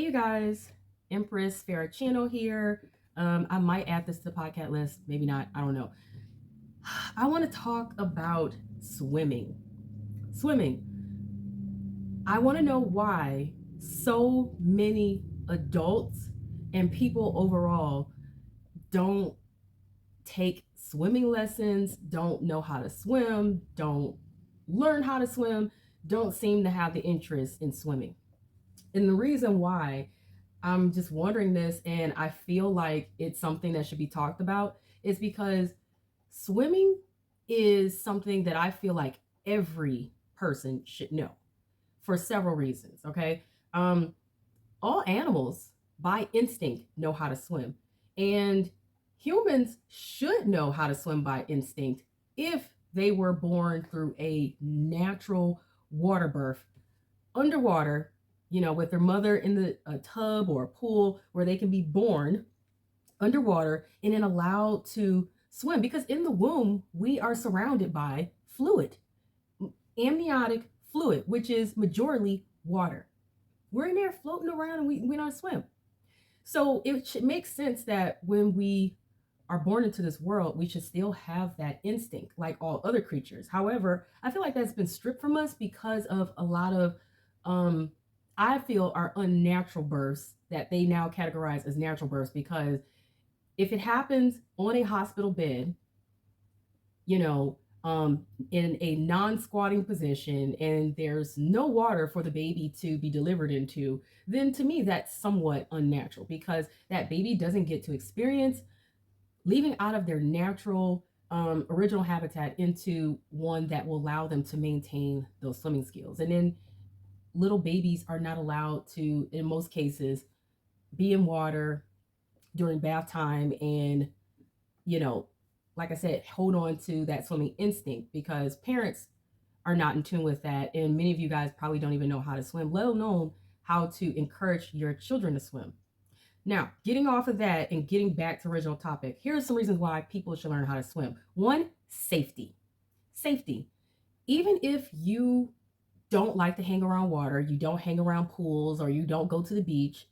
you guys, Empress Farah Channel here. I might add this to the podcast list, maybe not, I don't know. I want to talk about swimming. Swimming. I want to know why so many adults and people overall don't take swimming lessons, don't know how to swim, don't learn how to swim, don't seem to have the interest in swimming. And the reason why I'm just wondering this, and I feel like it's something that should be talked about, is because swimming is something that I feel like every person should know for several reasons. Okay. Um, all animals by instinct know how to swim, and humans should know how to swim by instinct if they were born through a natural water birth underwater, with their mother in a tub or a pool where they can be born underwater and then allowed to swim. Because in the womb, we are surrounded by fluid, amniotic fluid, which is majorly water. We're in there floating around and we don't swim. So it should make sense that when we are born into this world, we should still have that instinct like all other creatures. However, I feel like that's been stripped from us because of a lot of, um, I feel, are unnatural births that they now categorize as natural births. Because if it happens on a hospital bed, you know, in a non-squatting position and there's no water for the baby to be delivered into, then to me that's somewhat unnatural because that baby doesn't get to experience leaving out of their natural original habitat into one that will allow them to maintain those swimming skills. And then little babies are not allowed to, in most cases, be in water during bath time and, you know, like I said, hold on to that swimming instinct because parents are not in tune with that. And many of you guys probably don't even know how to swim, let alone how to encourage your children to swim. Now, getting off of that and getting back to original topic, here are some reasons why people should learn how to swim. One, safety. Safety. Even if you don't like to hang around water, you don't hang around pools, or you don't go to the beach,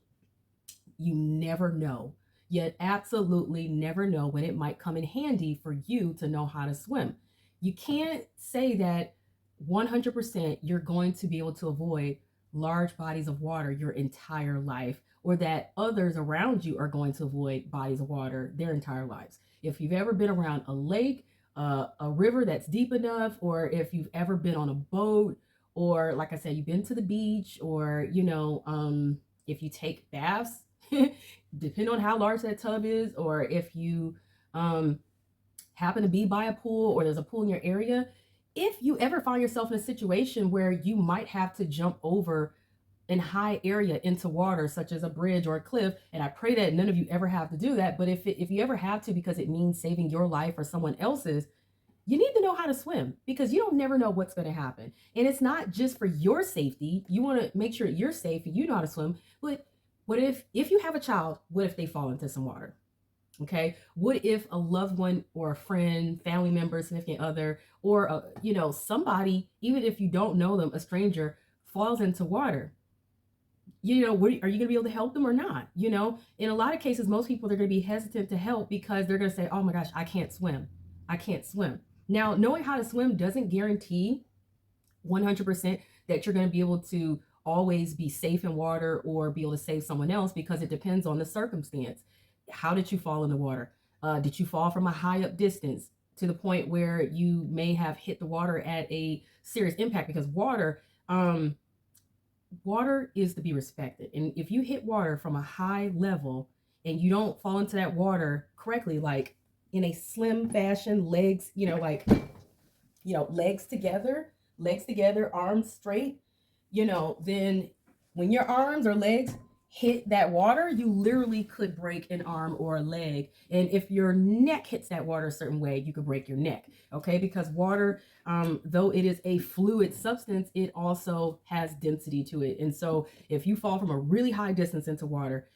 you never know. You absolutely never know when it might come in handy for you to know how to swim. You can't say that 100% you're going to be able to avoid large bodies of water your entire life, or that others around you are going to avoid bodies of water their entire lives. If you've ever been around a lake, a river that's deep enough, or if you've ever been on a boat, or like I said, you've been to the beach, or if you take baths, depending on how large that tub is, or if you um, happen to be by a pool or there's a pool in your area, if you ever find yourself in a situation where you might have to jump over in high area into water, such as a bridge or a cliff, and I pray that none of you ever have to do that, but if you ever have to because it means saving your life or someone else's, you need to know how to swim because you don't never know what's going to happen. And it's not just for your safety. You want to make sure you're safe and you know how to swim. But what if you have a child, what if they fall into some water? Okay. What if a loved one or a friend, family member, significant other, or somebody, even if you don't know them, a stranger falls into water? Are you going to be able to help them or not? In a lot of cases, most people, they're going to be hesitant to help because they're going to say, oh my gosh, I can't swim. I can't swim. Now, knowing how to swim doesn't guarantee 100% that you're going to be able to always be safe in water or be able to save someone else, because it depends on the circumstance. How did you fall in the water? Did you fall from a high up distance to the point where you may have hit the water at a serious impact? Because water is to be respected. And if you hit water from a high level and you don't fall into that water correctly, like in a slim fashion, legs, legs together, arms straight, then when your arms or legs hit that water, you literally could break an arm or a leg. And if your neck hits that water a certain way, you could break your neck. Okay, because water, though it is a fluid substance, it also has density to it. And so if you fall from a really high distance into water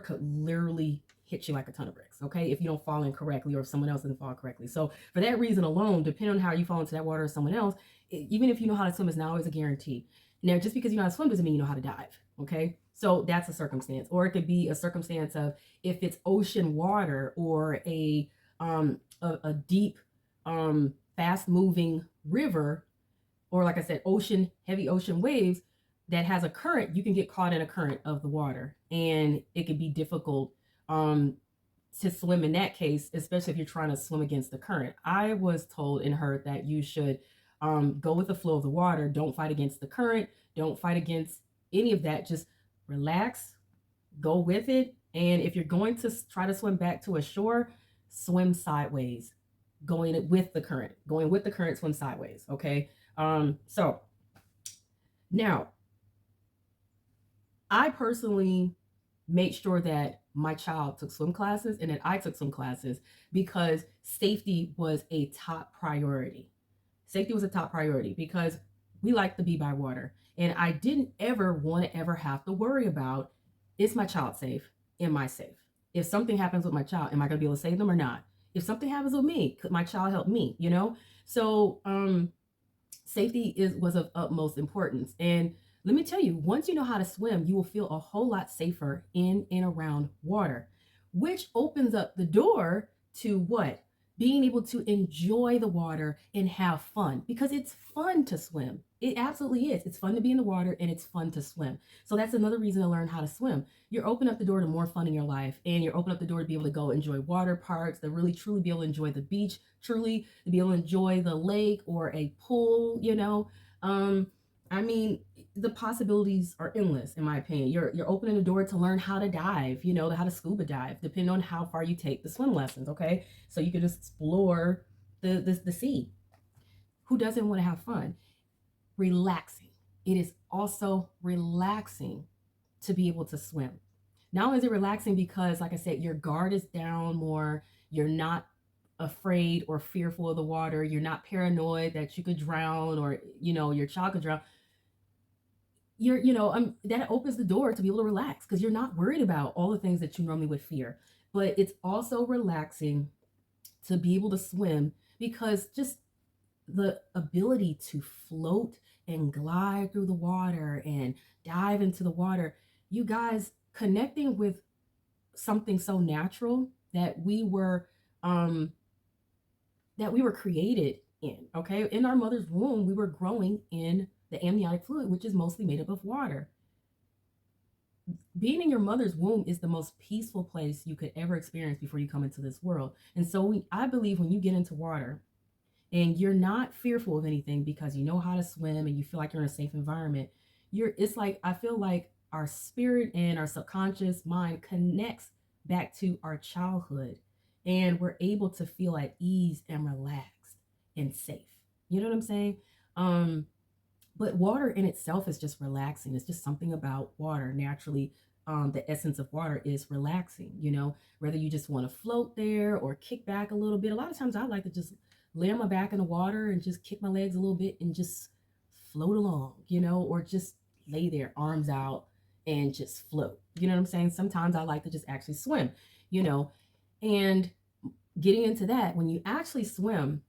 could literally hit you like a ton of bricks, okay, if you don't fall in correctly or if someone else doesn't fall correctly. So for that reason alone, depending on how you fall into that water or someone else, even if you know how to swim, is not always a guarantee. Now, just because you know how to swim doesn't mean you know how to dive, okay? So that's a circumstance. Or it could be a circumstance of if it's ocean water or a deep, fast moving river, or like I said, heavy ocean waves that has a current, you can get caught in a current of the water. And it can be difficult um, to swim in that case, especially if you're trying to swim against the current. I was told and heard that you should go with the flow of the water. Don't fight against the current. Don't fight against any of that. Just relax, go with it. And if you're going to try to swim back to a shore, swim sideways, going with the current, swim sideways. Okay. So now I personally made sure that my child took swim classes and that I took swim classes because safety was a top priority. Safety was a top priority because we like to be by water. And I didn't ever want to ever have to worry about, is my child safe? Am I safe? If something happens with my child, am I going to be able to save them or not? If something happens with me, could my child help me? So safety was of utmost importance. And let me tell you, once you know how to swim, you will feel a whole lot safer in and around water, which opens up the door to what? Being able to enjoy the water and have fun, because it's fun to swim. It absolutely is. It's fun to be in the water and it's fun to swim. So that's another reason to learn how to swim. You're opening up the door to more fun in your life, and you're opening up the door to be able to go enjoy water parks, to really truly be able to enjoy the beach, truly to be able to enjoy the lake or a pool. I mean, the possibilities are endless, in my opinion. You're opening the door to learn how to dive, how to scuba dive, depending on how far you take the swim lessons. Okay, so you can just explore the sea. Who doesn't want to have fun? Relaxing. It is also relaxing to be able to swim. Not only is it relaxing because, like I said, your guard is down more. You're not afraid or fearful of the water. You're not paranoid that you could drown, or your child could drown. That opens the door to be able to relax because you're not worried about all the things that you normally would fear. But it's also relaxing to be able to swim because just the ability to float and glide through the water and dive into the water, you guys, connecting with something so natural that we were created in. Okay, in our mother's womb, we were growing in the amniotic fluid, which is mostly made up of water. Being in your mother's womb is the most peaceful place you could ever experience before you come into this world. And so I believe when you get into water and you're not fearful of anything because you know how to swim and you feel like you're in a safe environment, it's like, I feel like our spirit and our subconscious mind connects back to our childhood, and we're able to feel at ease and relaxed and safe. You know what I'm saying? But water in itself is just relaxing. It's just something about water naturally. The essence of water is relaxing, whether you just want to float there or kick back a little bit. A lot of times I like to just lay on my back in the water and just kick my legs a little bit and just float along, or just lay there, arms out, and just float. You know what I'm saying? Sometimes I like to just actually swim, and getting into that, when you actually swim,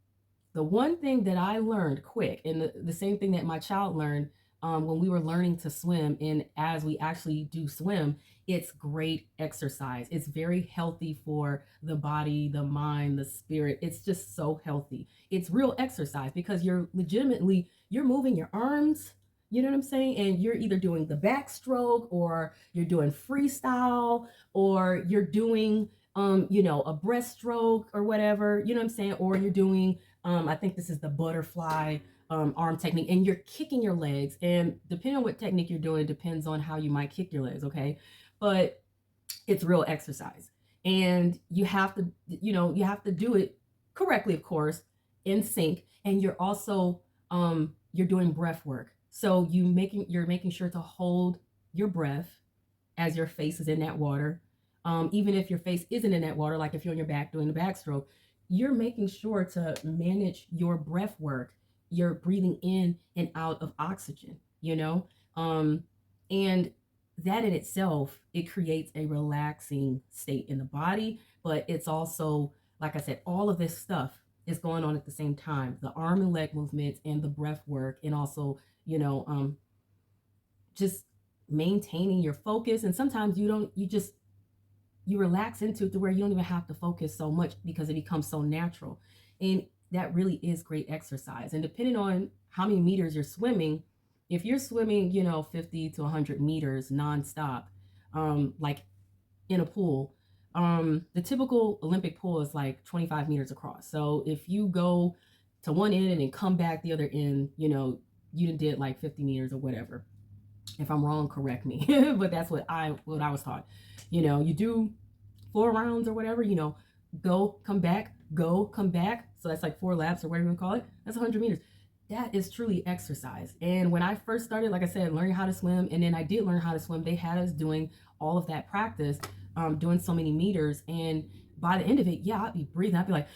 the one thing that I learned quick, and the same thing that my child learned when we were learning to swim, and as we actually do swim, it's great exercise. It's very healthy for the body, the mind, the spirit. It's just so healthy. It's real exercise because you're moving your arms. You know what I'm saying? And you're either doing the backstroke, or you're doing freestyle, or you're doing a breaststroke or whatever, you know what I'm saying? Or you're doing, I think this is the butterfly arm technique, and you're kicking your legs. And depending on what technique you're doing, it depends on how you might kick your legs, okay? But it's real exercise. And you have to do it correctly, of course, in sync. And you're also, you're doing breath work. So you're making sure to hold your breath as your face is in that water. Even if your face isn't in that water, like if you're on your back doing the backstroke, you're making sure to manage your breath work. You're breathing in and out of oxygen, and that in itself, it creates a relaxing state in the body. But it's also, like I said, all of this stuff is going on at the same time: the arm and leg movements and the breath work, and also, just maintaining your focus. And sometimes you relax into it to where you don't even have to focus so much because it becomes so natural. And that really is great exercise. And depending on how many meters you're swimming, if you're swimming, 50 to 100 meters nonstop, like in a pool, the typical Olympic pool is like 25 meters across. So if you go to one end and come back the other end, you did like 50 meters or whatever. If I'm wrong, correct me. But that's what I was taught. You do 4 rounds or whatever, go, come back, go, come back. So that's like 4 laps or whatever you want to call it. That's 100 meters. That is truly exercise. And when I first started, like I said, learning how to swim, and then I did learn how to swim, they had us doing all of that practice, doing so many meters. And by the end of it, yeah, I'd be breathing. I'd be like,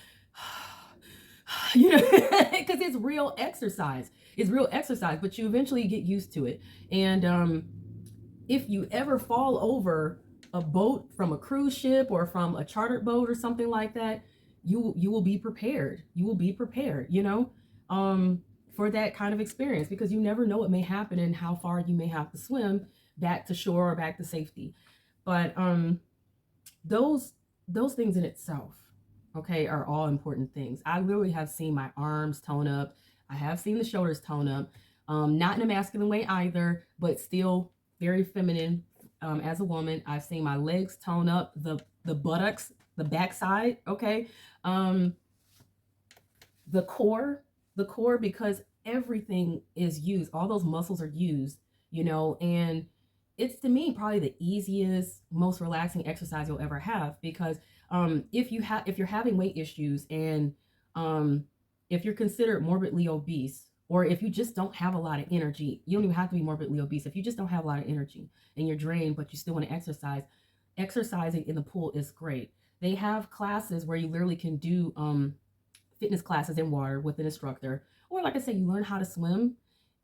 because it's real exercise. It's real exercise, but you eventually get used to it. And if you ever fall over a boat from a cruise ship or from a chartered boat or something like that, you will be prepared. You will be prepared, for that kind of experience, because you never know what may happen and how far you may have to swim back to shore or back to safety. But those things in itself, okay, are all important things. I literally have seen my arms tone up. I have seen the shoulders tone up, not in a masculine way either, but still very feminine. As a woman, I've seen my legs tone up, the buttocks, the backside, okay, the core, because everything is used. All those muscles are used, and it's, to me, probably the easiest, most relaxing exercise you'll ever have, because if you're having weight issues, and if you're considered morbidly obese, or if you just don't have a lot of energy, you don't even have to be morbidly obese. If you just don't have a lot of energy and you're drained, but you still want to exercise, exercising in the pool is great. They have classes where you literally can do fitness classes in water with an instructor, or like I said, you learn how to swim,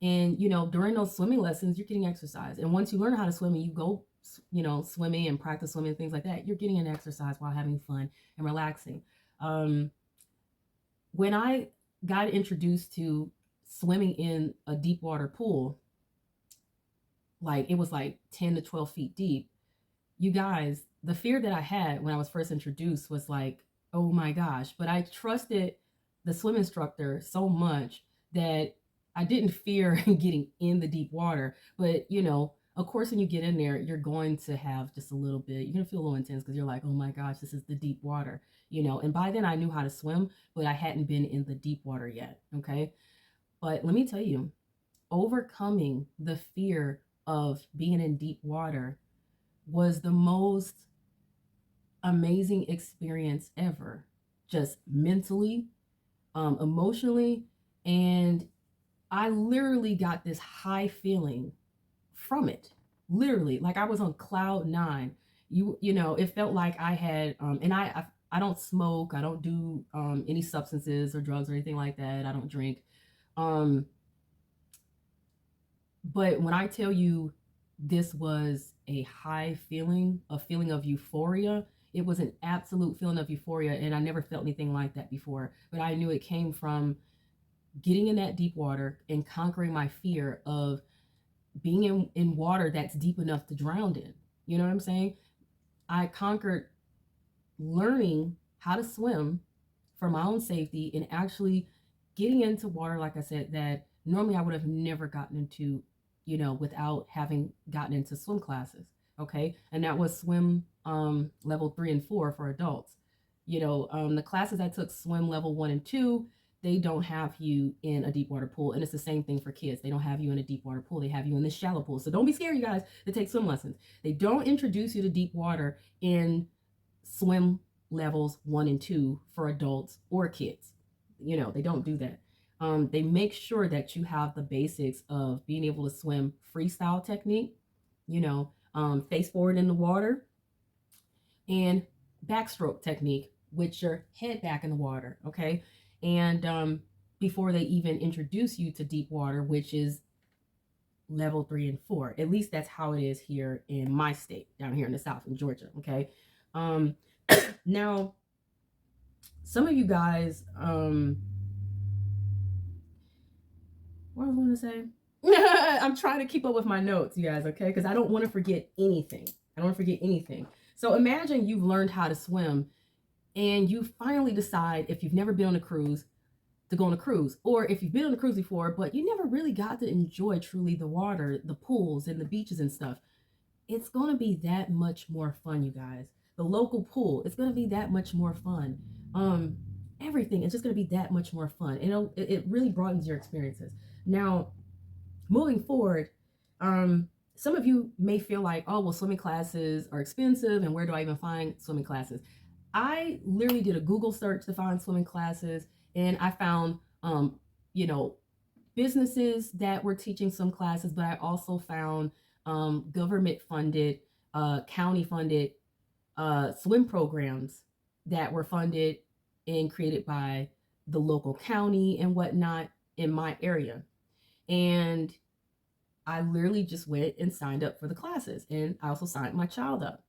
and during those swimming lessons, you're getting exercise. And once you learn how to swim and you go, swimming and practice swimming, things like that, you're getting an exercise while having fun and relaxing. When I got introduced to swimming in a deep water pool, like it was like 10 to 12 feet deep, you guys, the fear that I had when I was first introduced was like, oh my gosh. But I trusted the swim instructor so much that I didn't fear getting in the deep water. But, of course, when you get in there, you're going to have just a little bit, you're going to feel a little intense because you're like, oh my gosh, this is the deep water, And by then I knew how to swim, but I hadn't been in the deep water yet, okay? But let me tell you, overcoming the fear of being in deep water was the most amazing experience ever, just mentally, emotionally. And I literally got this high feeling from it, literally, like I was on cloud nine. It felt like I had, and I don't smoke, I don't do any substances or drugs or anything like that, I don't drink. But when I tell you this was a high feeling, a feeling of euphoria, it was an absolute feeling of euphoria, and I never felt anything like that before. But I knew it came from getting in that deep water and conquering my fear of being in water that's deep enough to drown in. You know what I'm saying? I conquered learning how to swim for my own safety and actually getting into water, like I said, that normally I would have never gotten into, without having gotten into swim classes. Okay. And that was swim level 3 and 4 for adults. The classes I took, swim level 1 and 2, they don't have you in a deep water pool. And it's the same thing for kids. They don't have you in a deep water pool. They have you in this shallow pool. So don't be scared, you guys, to take swim lessons. They don't introduce you to deep water in swim levels 1 and 2 for adults or kids. They don't do that. They make sure that you have the basics of being able to swim freestyle technique, face forward in the water, and backstroke technique with your head back in the water, okay? And before they even introduce you to deep water, which is level 3 and 4. At least that's how it is here in my state, down here in the South, in Georgia, okay? Now, some of you guys, what was I going to say? I'm trying to keep up with my notes, you guys, okay? Because I don't want to forget anything. I don't want to forget anything. So imagine you've learned how to swim and you finally decide, if you've never been on a cruise, to go on a cruise. Or if you've been on a cruise before, but you never really got to enjoy truly the water, the pools, and the beaches and stuff. It's going to be that much more fun, you guys. The local pool, it's going to be that much more fun. Um, Everything, it's just going to be that much more fun. It really broadens your experiences. Now, moving forward, some of you may feel like, oh, well, swimming classes are expensive, and where do I even find swimming classes? I literally did a Google search to find swimming classes, and I found, you know, businesses that were teaching some classes, but I also found government funded, county funded swim programs that were funded and created by the local county and whatnot in my area. And I literally just went and signed up for the classes, and I also signed my child up,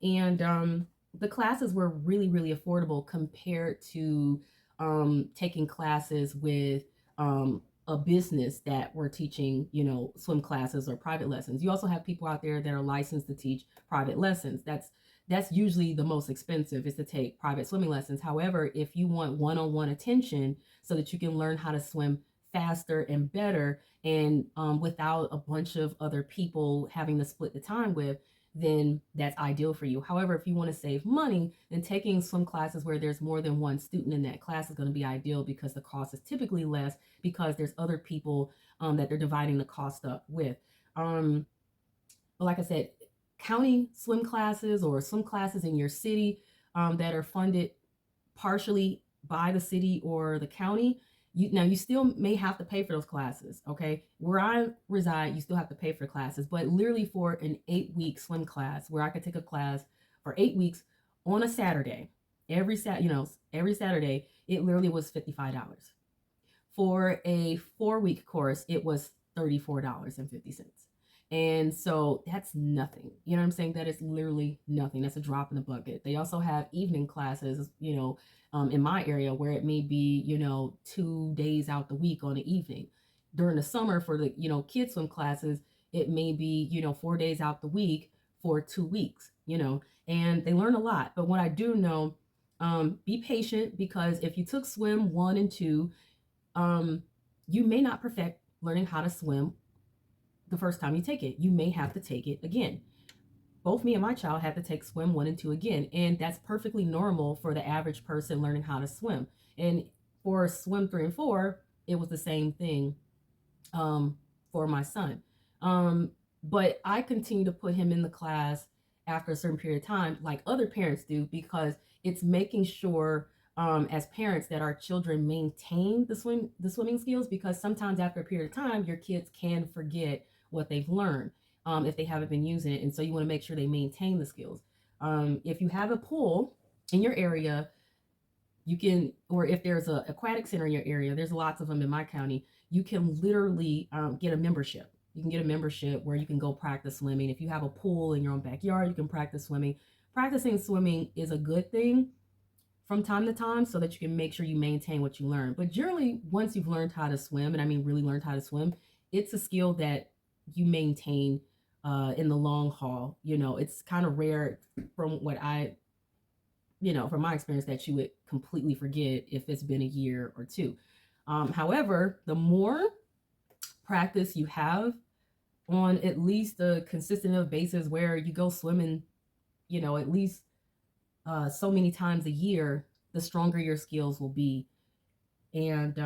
and the classes were really, really affordable compared to taking classes with a business that were teaching, swim classes or private lessons. You also have people out there that are licensed to teach private lessons. That's usually the most expensive, is to take private swimming lessons. However, if you want one-on-one attention so that you can learn how to swim faster and better, and without a bunch of other people having to split the time with, then that's ideal for you. However, if you want to save money, then taking swim classes where there's more than one student in that class is going to be ideal, because the cost is typically less, because there's other people that they're dividing the cost up with. But like I said, county swim classes or swim classes in your city that are funded partially by the city or the county, you still may have to pay for those classes. Okay, where I reside, you still have to pay for classes, but literally for an 8-week swim class, where I could take a class for 8 weeks on a Saturday, every Saturday, it literally was $55. For a 4-week course, it was $34.50. And so that's nothing. You know what I'm saying? That is literally nothing. That's a drop in the bucket. They also have evening classes, in my area, where it may be, 2 days out the week on the evening. During the summer, for the, kids swim classes, it may be, 4 days out the week for 2 weeks, and they learn a lot. But what I do know, be patient, because if you took swim 1 and 2, you may not perfect learning how to swim the first time you take it. You may have to take it again. Both me and my child had to take swim 1 and 2 again, and that's perfectly normal for the average person learning how to swim. And for swim 3 and 4, it was the same thing for my son. But I continue to put him in the class after a certain period of time, like other parents do, because it's making sure, as parents, that our children maintain the swimming skills, because sometimes after a period of time, your kids can forget what they've learned if they haven't been using it, and so you want to make sure they maintain the skills. If you have a pool in your area, you can, or if there's a aquatic center in your area, there's lots of them in my county, you can literally get a membership. You can get a membership where you can go practice swimming. If you have a pool in your own backyard, you can practice swimming. Practicing swimming is a good thing from time to time, so that you can make sure you maintain what you learn. But generally, once you've learned how to swim, and I mean really learned how to swim, it's a skill that you maintain in the long haul. It's kind of rare, from what from my experience, that you would completely forget if it's been a year or two. However, the more practice you have on at least a consistent basis, where you go swimming, at least so many times a year, the stronger your skills will be. And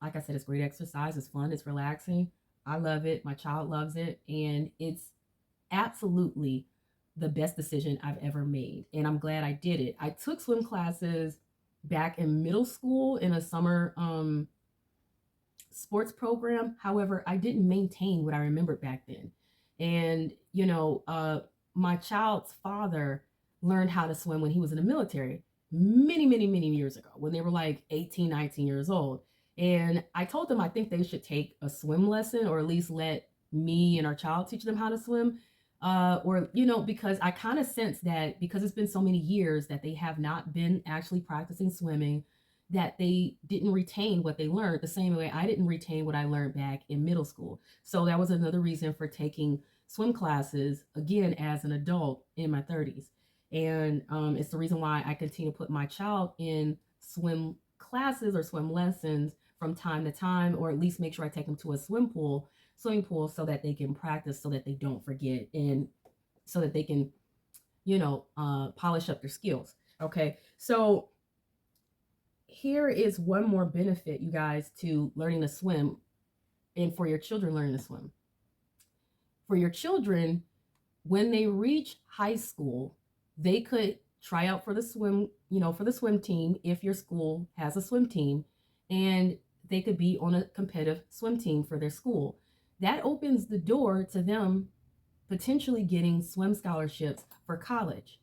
like I said, it's great exercise. It's fun. It's relaxing. I love it. My child loves it. And it's absolutely the best decision I've ever made. And I'm glad I did it. I took swim classes back in middle school in a summer sports program. However, I didn't maintain what I remembered back then. And, my child's father learned how to swim when he was in the military many, many, many years ago, when they were like 18, 19 years old. And I told them I think they should take a swim lesson, or at least let me and our child teach them how to swim. Because I kind of sense that, because it's been so many years that they have not been actually practicing swimming, that they didn't retain what they learned the same way I didn't retain what I learned back in middle school. So that was another reason for taking swim classes again as an adult in my 30s. And it's the reason why I continue to put my child in swim classes or swim lessons from time to time, or at least make sure I take them to a swimming pool, so that they can practice, so that they don't forget, and so that they can, polish up their skills. Okay, so here is one more benefit, you guys, to learning to swim, and for your children learning to swim. For your children, when they reach high school, they could try out for the swim team if your school has a swim team, and they could be on a competitive swim team for their school. That opens the door to them potentially getting swim scholarships for college.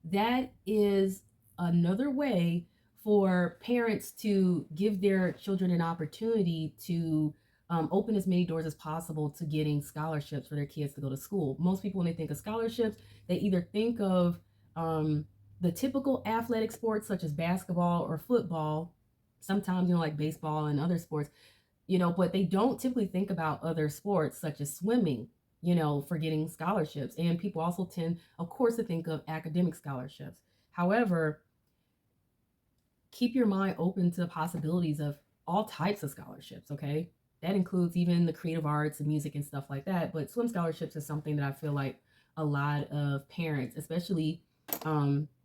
That is another way for parents to give their children an opportunity to open as many doors as possible to getting scholarships for their kids to go to school. Most people, when they think of scholarships, they either think of the typical athletic sports such as basketball or football, sometimes, like baseball and other sports, but they don't typically think about other sports such as swimming, for getting scholarships. And people also tend, of course, to think of academic scholarships. However, keep your mind open to the possibilities of all types of scholarships, okay? That includes even the creative arts and music and stuff like that. But swim scholarships is something that I feel like a lot of parents, especially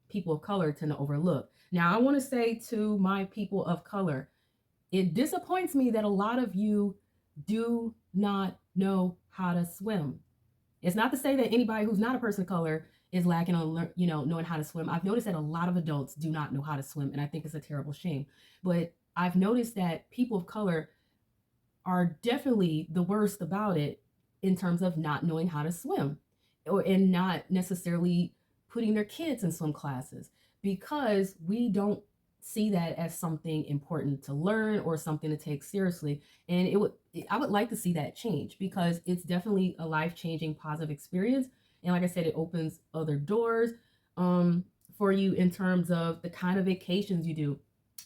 people of color, tend to overlook. Now, I want to say to my people of color, it disappoints me that a lot of you do not know how to swim. It's not to say that anybody who's not a person of color is lacking on, knowing how to swim. I've noticed that a lot of adults do not know how to swim, and I think it's a terrible shame. But I've noticed that people of color are definitely the worst about it in terms of not knowing how to swim, and not necessarily putting their kids in swim classes, because we don't see that as something important to learn or something to take seriously. And I would like to see that change, because it's definitely a life-changing positive experience. And like I said, it opens other doors for you in terms of the kind of vacations you do,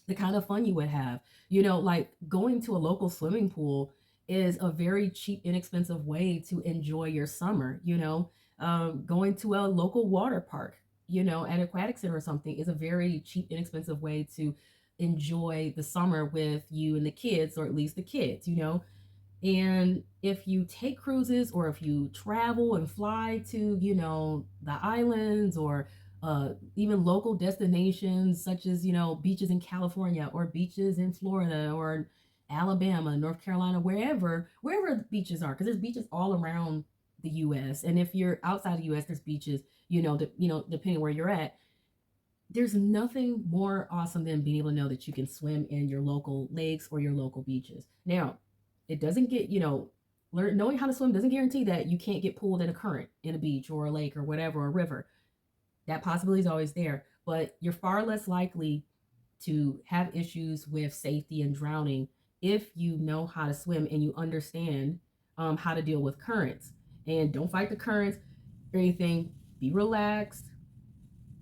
the kind of fun you would have. Like going to a local swimming pool is a very cheap, inexpensive way to enjoy your summer. Going to a local water park, at Aquatic Center or something, is a very cheap, inexpensive way to enjoy the summer with you and the kids, or at least the kids. And if you take cruises, or if you travel and fly to, the islands, or even local destinations such as, beaches in California, or beaches in Florida, or Alabama, North Carolina, wherever the beaches are, because there's beaches all around the U.S. And if you're outside the U.S., there's beaches, depending where you're at. There's nothing more awesome than being able to know that you can swim in your local lakes or your local beaches. Now, it doesn't get, knowing how to swim doesn't guarantee that you can't get pulled in a current in a beach or a lake or whatever, or a river. That possibility is always there, but you're far less likely to have issues with safety and drowning if you know how to swim and you understand how to deal with currents. And don't fight the currents or anything. Be relaxed.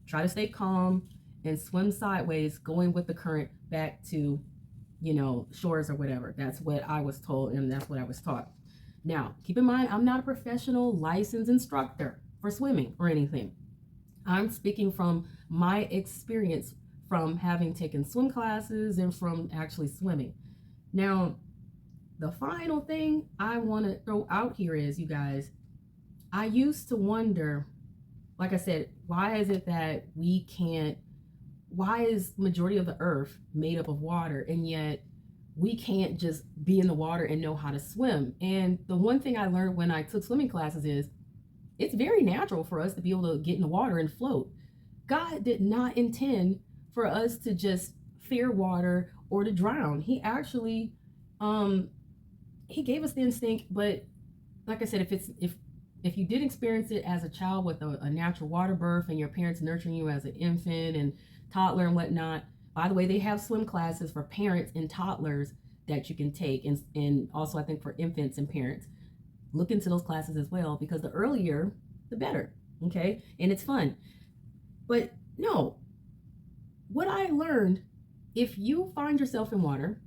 Try to stay calm and swim sideways, going with the current back to, shores or whatever. That's what I was told, and that's what I was taught. Now, keep in mind, I'm not a professional licensed instructor for swimming or anything. I'm speaking from my experience from having taken swim classes and from actually swimming. Now, the final thing I want to throw out here is, you guys, I used to wonder, like I said, why is it that why is majority of the earth made up of water, and yet we can't just be in the water and know how to swim? And the one thing I learned when I took swimming classes is it's very natural for us to be able to get in the water and float. God did not intend for us to just fear water or to drown. He actually he gave us the instinct. But like I said, if you did experience it as a child with a natural water birth, and your parents nurturing you as an infant and toddler and whatnot, by the way, they have swim classes for parents and toddlers that you can take, and also I think for infants and parents. Look into those classes as well, because the earlier the better. And it's fun. But no, what I learned If you find yourself in water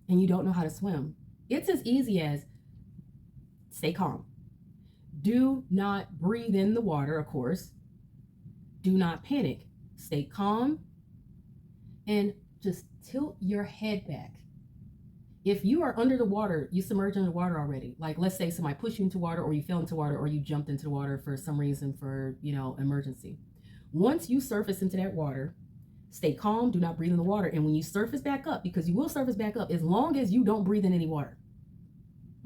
and you don't know how to swim, it's as easy as stay calm. Do not breathe in the water, of course. Do not panic. Stay calm and just tilt your head back. If you are under the water, you submerged under the water already. Like, let's say somebody pushed you into water, or you fell into water, or you jumped into the water for some reason, for, emergency. Once you surface into that water, stay calm, do not breathe in the water. And when you surface back up, because you will surface back up as long as you don't breathe in any water,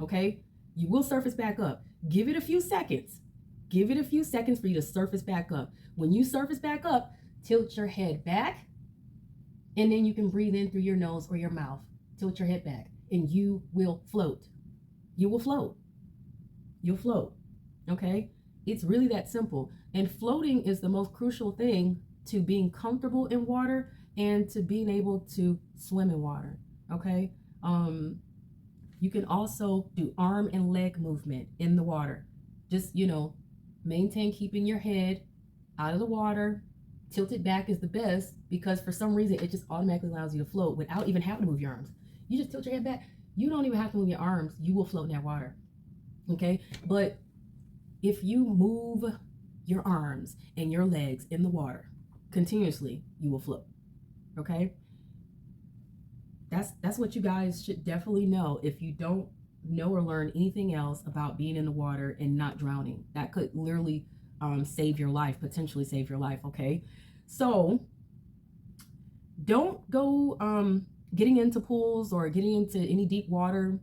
okay? You will surface back up. Give it a few seconds. Give it a few seconds for you to surface back up. When you surface back up, tilt your head back, and then you can breathe in through your nose or your mouth. Tilt your head back, and you will float. You will float. You'll float, okay? It's really that simple. And floating is the most crucial thing to being comfortable in water and to being able to swim in water, okay? You can also do arm and leg movement in the water. Just, maintain keeping your head out of the water. Tilted back is the best, because for some reason it just automatically allows you to float without even having to move your arms. You just tilt your head back. You don't even have to move your arms. You will float in that water, okay? But if you move your arms and your legs in the water continuously, you will float, okay? That's what you guys should definitely know. If you don't know or learn anything else about being in the water and not drowning, that could literally save your life, potentially save your life, okay? So don't go getting into pools or getting into any deep water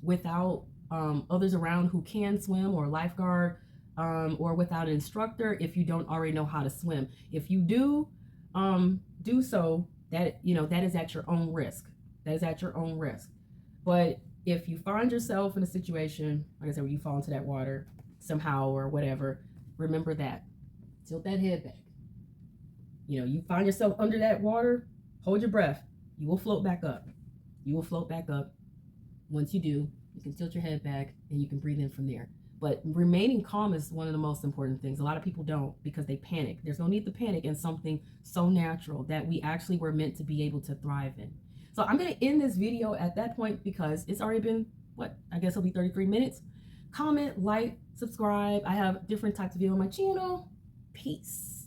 without others around who can swim, or a lifeguard, or without an instructor if you don't already know how to swim. If you do so, that that is at your own risk. That is at your own risk. But if you find yourself in a situation, like I said, where you fall into that water somehow or whatever, remember that. Tilt that head back. You find yourself under that water, hold your breath. You will float back up. You will float back up. Once you do, you can tilt your head back and you can breathe in from there. But remaining calm is one of the most important things. A lot of people don't, because they panic. There's no need to panic in something so natural that we actually were meant to be able to thrive in. So I'm going to end this video at that point, because it's already been, I guess it'll be 33 minutes. Comment, like, subscribe. I have different types of videos on my channel. Peace.